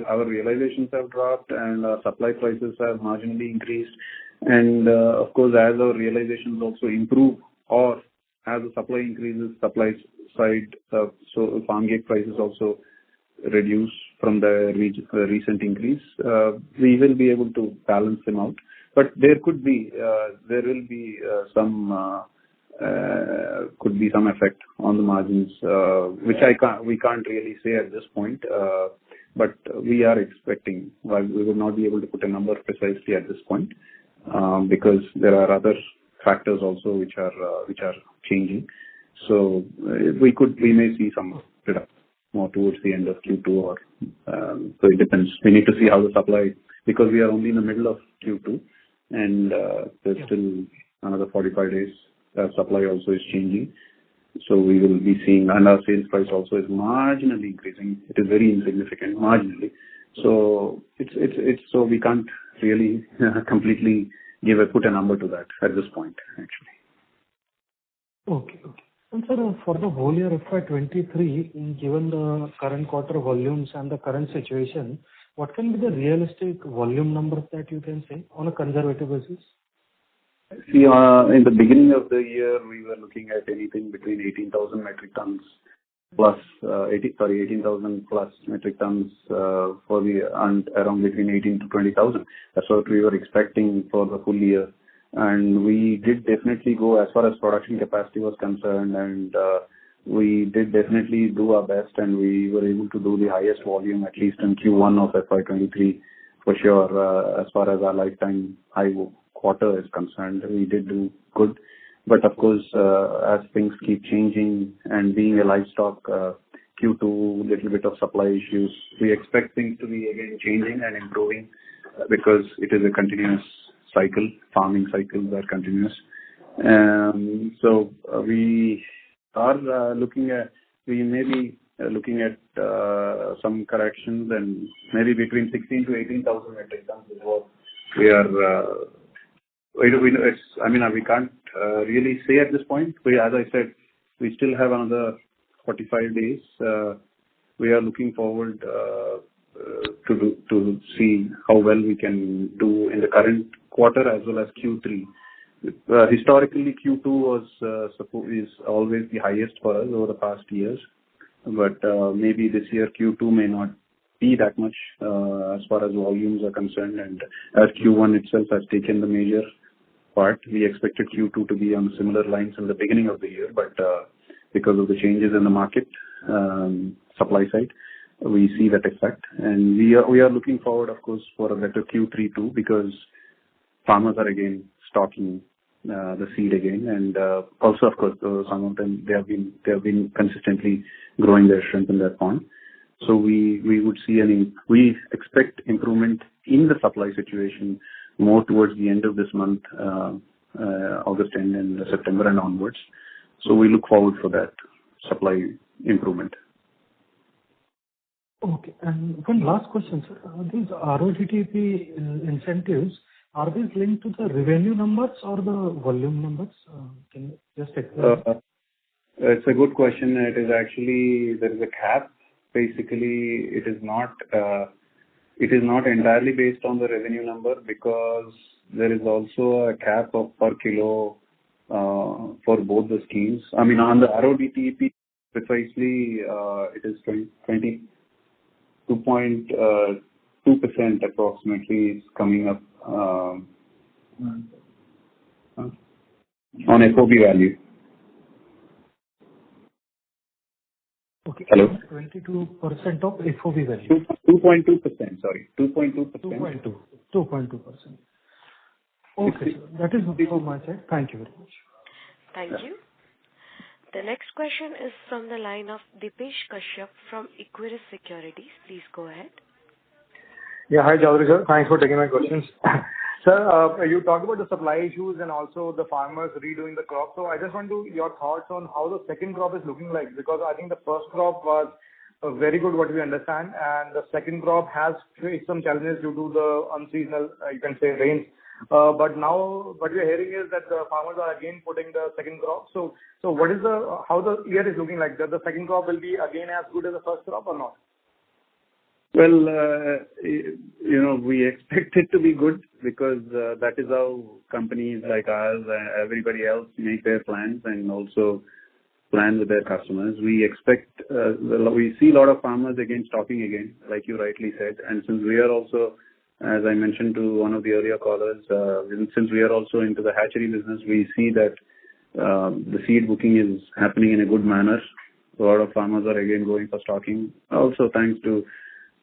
our realizations have dropped and our supply prices have marginally increased, and of course, as our realizations also improve, or as the supply increases, supply side, so farm gate prices also reduce from the recent increase, we will be able to balance them out. But there will be some effect on the margins, which we can't really say at this point. But we are expecting. While we will not be able to put a number precisely at this point, because there are other factors also which are changing. So we may see some reduction more towards the end of Q2, or so it depends. We need to see how the supply, because we are only in the middle of Q2, and there's still another 45 days. Supply also is changing, so we will be seeing, and our sales price also is marginally increasing. It is very insignificant, marginally. So it's so we can't really completely put a number to that at this point, actually. Okay. And sir, for the whole year FY23, given the current quarter volumes and the current situation, what can be the realistic volume numbers that you can say on a conservative basis? See, in the beginning of the year, we were looking at anything between 18,000 metric tons plus 18,000 plus metric tons and around between 18 to 20,000. That's what we were expecting for the full year. And we did definitely go as far as production capacity was concerned, and we did definitely do our best, and we were able to do the highest volume, at least in Q1 of FY23, for sure. As far as our lifetime high quarter is concerned, we did do good. But of course, as things keep changing and being a livestock, Q2, little bit of supply issues, we expect things to be again changing and improving, because it is a continuous cycle. Farming cycles are continuous. So we are we may be looking at some corrections, and maybe between 16 to 18,000 metric tons is what we are. We can't really say at this point. As I said, we still have another 45 days. We are looking forward to see how well we can do in the current quarter as well as Q3. Historically, Q2 is always the highest for us over the past years, but maybe this year Q2 may not be that much as far as volumes are concerned, and as Q1 itself has taken the major part, we expected Q2 to be on similar lines in the beginning of the year, but because of the changes in the market supply side, we see that effect, and we are looking forward, of course, for a better Q3 too, because farmers are again stocking the seed again, and also, of course, some of them they have been consistently growing their shrimp in their pond. So we would see we expect improvement in the supply situation more towards the end of this month, August end and September and onwards. So we look forward for that supply improvement. Okay. And one last question, sir. These RoDTEP incentives, are these linked to the revenue numbers or the volume numbers? Can you just explain? It's a good question. It is actually, there is a cap. Basically, it is not it is not entirely based on the revenue number because there is also a cap of per kilo for both the schemes. I mean, on the RODTEP precisely, it is 22.2% approximately is coming up on FOB value. Okay. Hello? 22% of FOB value. 2.2%, sorry. 2.2%. 2.2%. Okay, sir. That is from my side. Thank you very much. Thank you. The next question is from the line of Dipesh Kashyap from Equirus Securities. Please go ahead. Yeah, hi, Chaudhary sir. Thanks for taking my questions. Sir, you talked about the supply issues and also the farmers redoing the crop. So I just want your thoughts on how the second crop is looking like, because I think the first crop was very good, what we understand, and the second crop has faced some challenges due to the unseasonal, you can say, rains. But now what we are hearing is that the farmers are again putting the second crop. So what is how the year is looking like? That the second crop will be again as good as the first crop or not? Well, we expect it to be good because that is how companies like ours and everybody else make their plans and also plan with their customers. We expect, we see a lot of farmers again stocking again, like you rightly said. And since we are also, as I mentioned to one of the earlier callers, since we are also into the hatchery business, we see that the seed booking is happening in a good manner. A lot of farmers are again going for stocking. Also, thanks to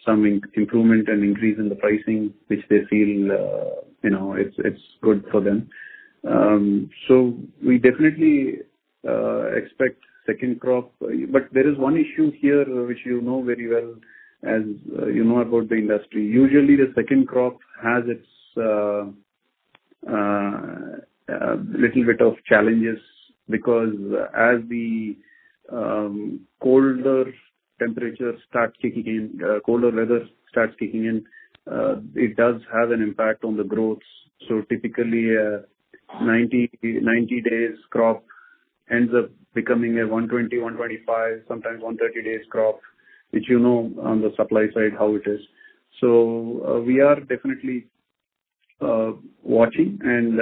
some improvement and increase in the pricing, which they feel, it's good for them. So we definitely expect second crop. But there is one issue here, which you know very well, as you know about the industry. Usually the second crop has its little bit of challenges because as the colder temperatures start kicking in, colder weather starts kicking in, it does have an impact on the growth. So typically 90 days crop ends up becoming a 120, 125, sometimes 130 days crop, which you know on the supply side how it is. So we are definitely watching, and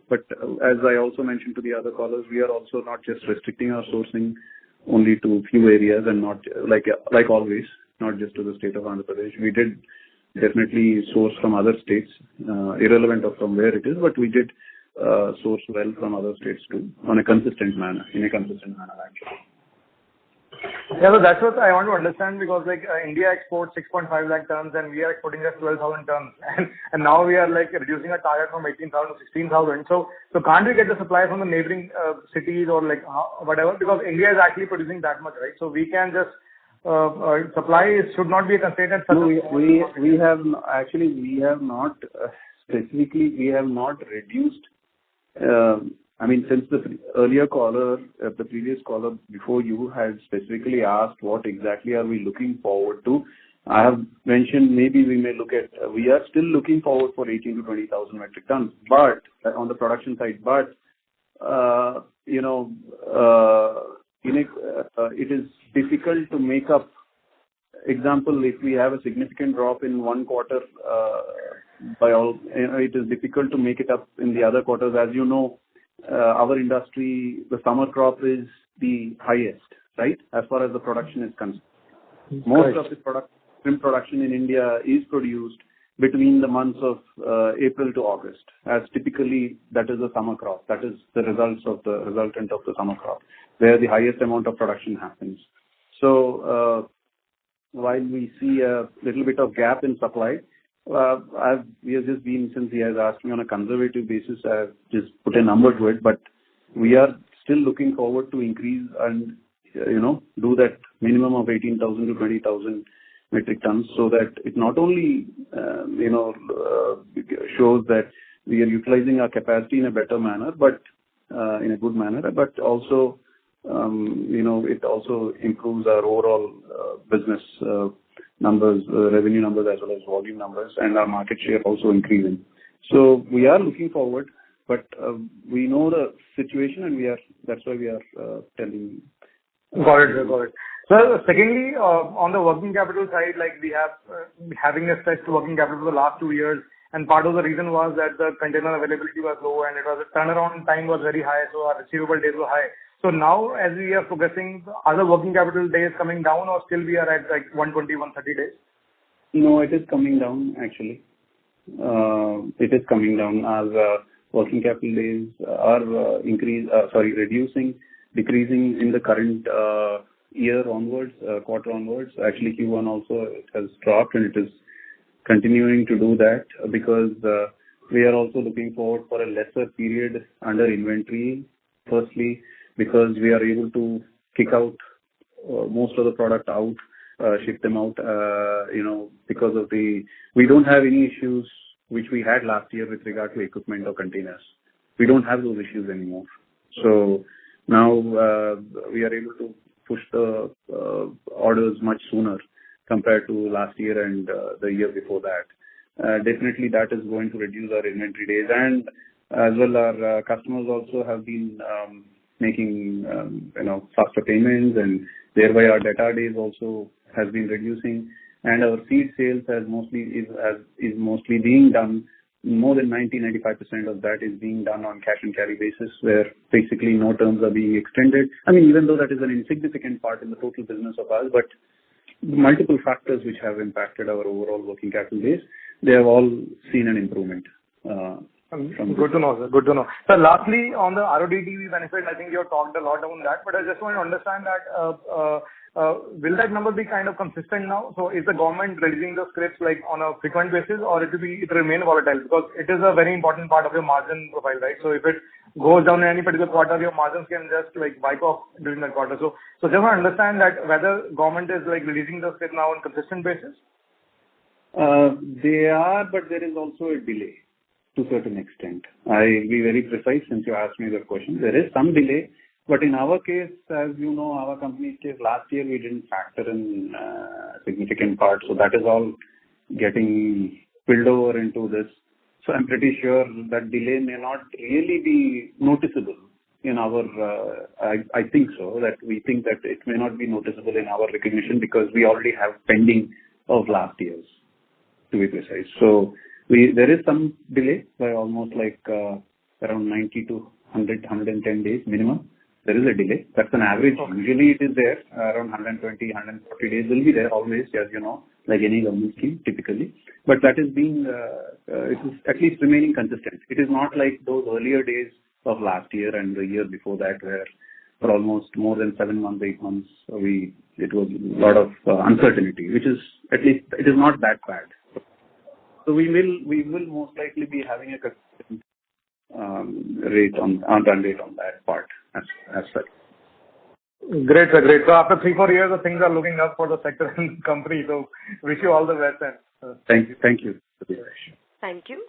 but as I also mentioned to the other callers, we are also not just restricting our sourcing only to few areas and not like always, not just to the state of Andhra Pradesh. We did definitely source from other states, irrelevant of from where it is, but we did source well from other states too, in a consistent manner actually. Yeah, so that's what I want to understand, because India exports 6.5 lakh tons and we are exporting just 12,000 tons, and now we are reducing our target from 18,000 to 16,000. So can't we get the supply from the neighboring cities or whatever, because India is actually producing that much, right? So we can just supply should not be a constraint. No, we have not specifically, we have not reduced. Since the earlier caller, the previous caller before you had specifically asked what exactly are we looking forward to, I have mentioned maybe we are still looking forward for 18 to 20,000 metric tons, but on the production side, but it is difficult to make up. Example, if we have a significant drop in one quarter, it is difficult to make it up in the other quarters. As you know, our industry, the summer crop is the highest, right? As far as the production is concerned. Most of the shrimp production in India is produced between the months of April to August, as typically that is the summer crop. That is the resultant of the summer crop, where the highest amount of production happens. So while we see a little bit of gap in supply, we have just been, since he has asked me on a conservative basis, I have just put a number to it, but we are still looking forward to increase and, do that minimum of 18,000 to 20,000 metric tons, so that it not only, shows that we are utilizing our capacity in a better manner, but in a good manner, but also, it also improves our overall business numbers, revenue numbers, as well as volume numbers, and our market share also increasing. So we are looking forward, but we know the situation, and that's why we are telling you. Got it. So secondly, on the working capital side, like we have having a stretched working capital for the last 2 years, and part of the reason was that the container availability was low and it was a turnaround time was very high, so our receivable days were high. So now as we are progressing, are the working capital days coming down or still we are at like 120, 130 days? No, it is coming down actually. It is coming down as working capital days are reducing, decreasing in the current year onwards, quarter onwards. Actually, Q1 also it has dropped, and it is continuing to do that because we are also looking forward for a lesser period under inventory. Firstly, because we are able to kick out most of the product out, ship them out, because of we don't have any issues which we had last year with regard to equipment or containers. We don't have those issues anymore. So now we are able to push the orders much sooner compared to last year and the year before that. Definitely that is going to reduce our inventory days, and as well our customers also have been making faster payments, and thereby our debtor days also has been reducing, and our seed sales is mostly being done. More than 90-95% of that is being done on cash and carry basis, where basically no terms are being extended. I mean, even though that is an insignificant part in the total business of ours, but multiple factors which have impacted our overall working capital days, they have all seen an improvement. Good to know, sir. Good to know. So lastly, on the RODTV benefit, I think you have talked a lot on that, but I just want to understand that will that number be kind of consistent now? So is the government releasing the scripts like on a frequent basis, or it will remain volatile? Because it is a very important part of your margin profile, right? So if it goes down in any particular quarter, your margins can just like wipe off during that quarter. So just want to understand that whether government is like releasing the script now on consistent basis. They are, but there is also a delay to a certain extent. I'll be very precise since you asked me the question. There is some delay, but in our case, as you know, our company's case, last year we didn't factor in significant part, so that is all getting spilled over into this. So I'm pretty sure that delay may not really be noticeable in our, I think so, that we think that it may not be noticeable in our recognition because we already have pending of last year's, to be precise. So there is some delay by almost like around 90 to 110 days minimum. There is a delay. That's an average. Okay. Usually it is there around 120, 140 days will be there always, as you know, like any government scheme typically. But that is being, it is at least remaining consistent. It is not like those earlier days of last year and the year before that where for almost more than 7 months, 8 months, it was a lot of uncertainty, which is at least, it is not that bad. So we will most likely be having a consistent run rate on that part as such. Great, sir. Great. So after 3-4 years, the things are looking up for the sector and company. So wish you all the best. Thank you. Thank you. Thank you.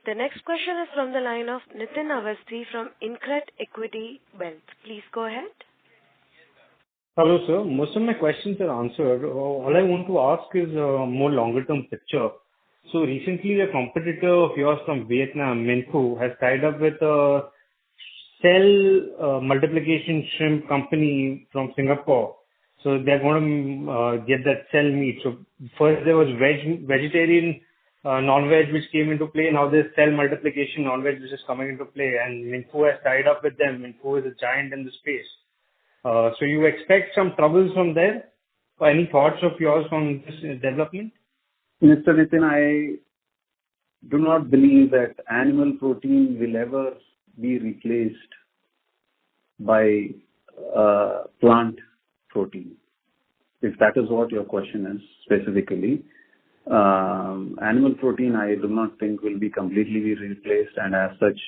The next question is from the line of Nitin Awasthi from Incred Equity Wealth. Please go ahead. Hello, sir. Most of my questions are answered. All I want to ask is a more longer-term picture. So recently, a competitor of yours from Vietnam, Minfu, has tied up with a cell multiplication shrimp company from Singapore. So they're going to get that cell meat. So first there was vegetarian non-veg which came into play. Now there's cell multiplication non-veg which is coming into play. And Minfu has tied up with them. Minfu is a giant in the space. So you expect some troubles from there? Or any thoughts of yours on this development? Mr. Nitin, I do not believe that animal protein will ever be replaced by plant protein. If that is what your question is specifically, animal protein I do not think will be completely replaced, and as such,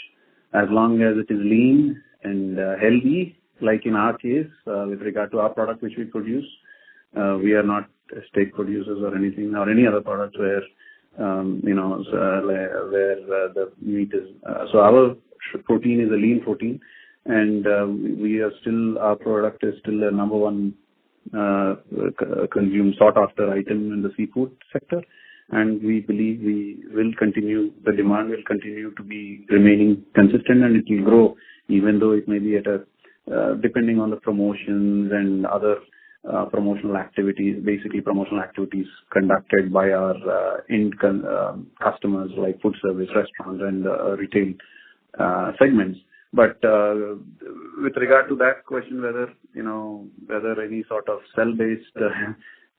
as long as it is lean and healthy, like in our case, with regard to our product which we produce, we are not steak producers or anything or any other product where where the meat is. So our protein is a lean protein, and our product is still the number one consumed sought after item in the seafood sector, and we believe the demand will continue to be remaining consistent, and it will grow even though it may be at a depending on the promotions and other promotional activities, basically promotional activities conducted by our customers like food service, restaurants, and retail segments. But with regard to that question, whether any sort of cell-based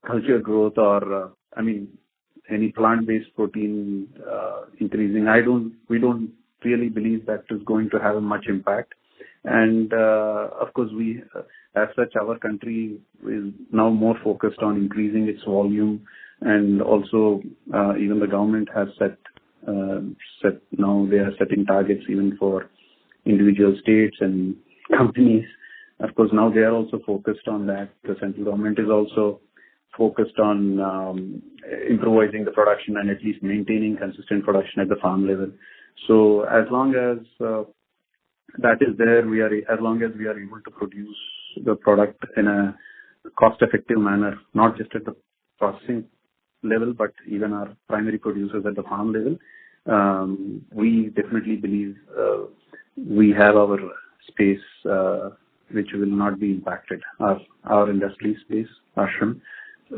culture growth or any plant-based protein increasing, we don't really believe that is going to have much impact. And of course, as such, our country is now more focused on increasing its volume, and also even the government has set now they are setting targets even for individual states and companies. Of course, now they are also focused on that. The central government is also focused on improvising the production and at least maintaining consistent production at the farm level. So as long as that is there, as long as we are able to produce the product in a cost-effective manner, not just at the processing level, but even our primary producers at the farm level, we definitely believe we have our space which will not be impacted. Our industry space, our shrimp,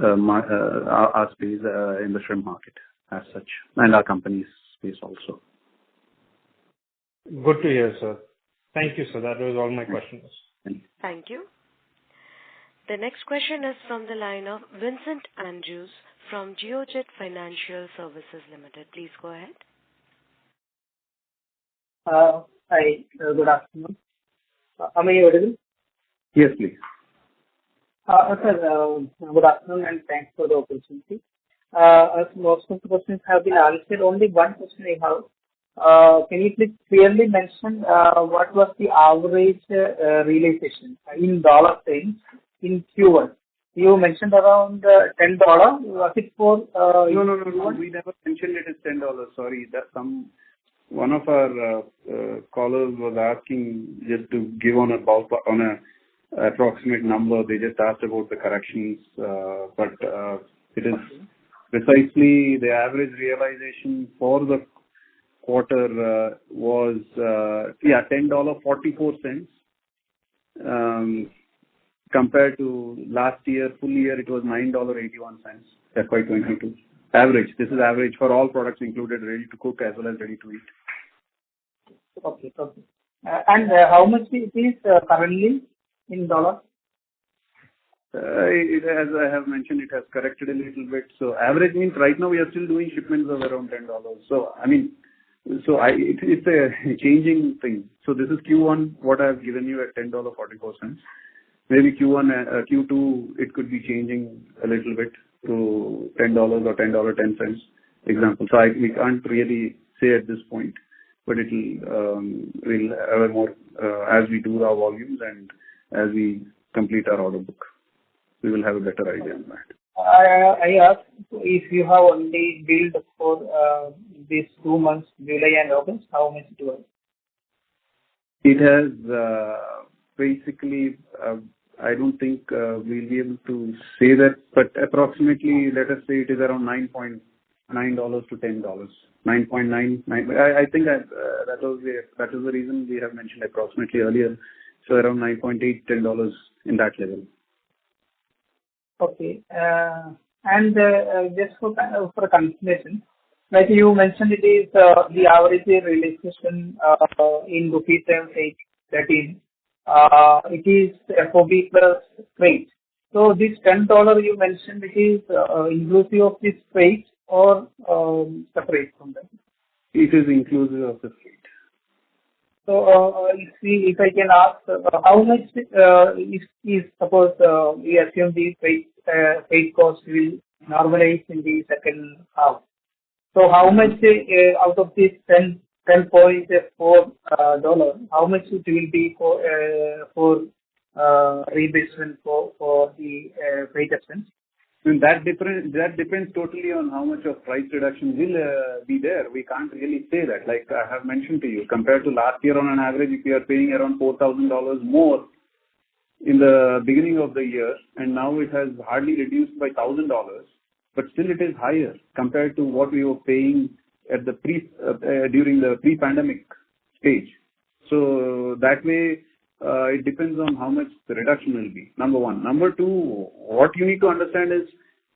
our space in the shrimp market as such, and our company's space also. Good to hear, sir. Thank you, sir. That was all my questions. Thank you. The next question is from the line of Vincent Andrews from Geojet Financial Services Limited. Please go ahead. Hi, good afternoon. Am I audible? Yes, please. Sir, good afternoon and thanks for the opportunity. As most of the questions have been answered, only one question I have. Can you please clearly mention what was the average realization in dollar terms in Q1? You mentioned around $10. Was it for? No. We never mentioned it as $10. Sorry, one of our callers was asking just to give on a approximate number. They just asked about the corrections, but it is precisely the average realization for the quarter was $10.44 compared to last year full year it was $9.81 FY22 average. This is average for all products included, ready to cook as well as ready to eat. Okay. And how much it is currently in dollars? As I have mentioned, it has corrected a little bit. So average means right now we are still doing shipments of around $10. So it's a changing thing. So this is Q1, what I have given you at $10.44. Maybe Q2, it could be changing a little bit to $10 or $10.10 example. So we can't really say at this point, but we'll have more as we do our volumes and as we complete our order book. We will have a better idea on that. I asked if you have only billed for these 2 months, July and August, how much it was? It has basically, I don't think we'll be able to say that, but approximately, let us say it is around $9.9 to $10. 9.9. I think that was the reason we have mentioned approximately earlier. So around $9.8, $10 in that level. Okay. And just for confirmation, like you mentioned, it is the average realization in rupee terms 813. It is FOB plus freight. So this $10 you mentioned, it is inclusive of this freight or separate from that? It is inclusive of the freight. So if I can ask, how much is suppose we assume the freight cost will normalize in the second half. So how much out of this $10.4, how much it will be for rebasement for the freight expense? And that depends totally on how much of price reduction will be there. We can't really say that. Like I have mentioned to you, compared to last year on an average, if we are paying around $4,000 more in the beginning of the year, and now it has hardly reduced by $1,000, but still it is higher compared to what we were paying at the during the pre-pandemic stage. So that way, it depends on how much the reduction will be, number one. Number two, what you need to understand is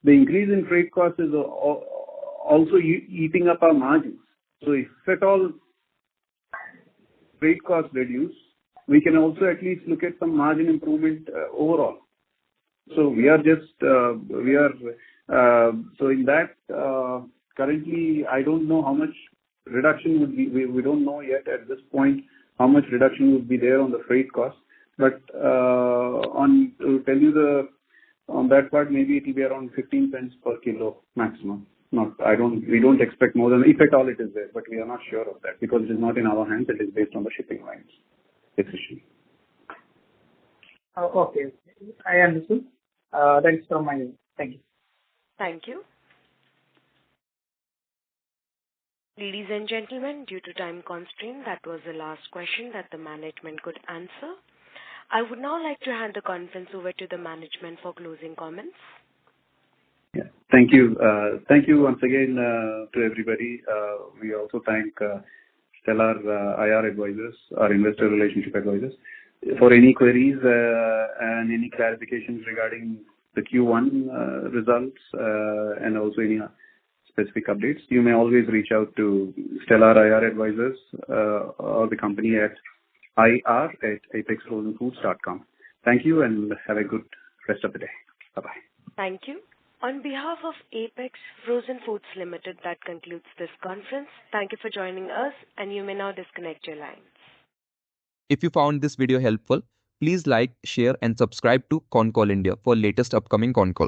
the increase in freight cost is also eating up our margins. So if at all freight costs reduce, we can also at least look at some margin improvement overall. So we are just, so in that, currently, I don't know how much reduction would be. We don't know yet at this point how much reduction would be there on the freight cost. But to tell you on that part, maybe it will be around 15 cents per kilo maximum. We don't expect more than, if at all it is there, but we are not sure of that because it is not in our hands. It is based on the shipping lines decision. Okay. I understood. Thanks from my end. Thank you. Thank you. Ladies and gentlemen, due to time constraint, that was the last question that the management could answer. I would now like to hand the conference over to the management for closing comments. Yeah. Thank you. Thank you once again to everybody. We also thank Stellar IR advisors, our investor relationship advisors. For any queries and any clarifications regarding the Q1 results and also any specific updates, you may always reach out to Stellar IR advisors or the company at ir@apexfrozenfoods.com. Thank you and have a good rest of the day. Bye-bye. Thank you. On behalf of Apex Frozen Foods Limited, that concludes this conference. Thank you for joining us, and you may now disconnect your lines. If you found this video helpful, please like, share and subscribe to Concall India for latest upcoming con calls.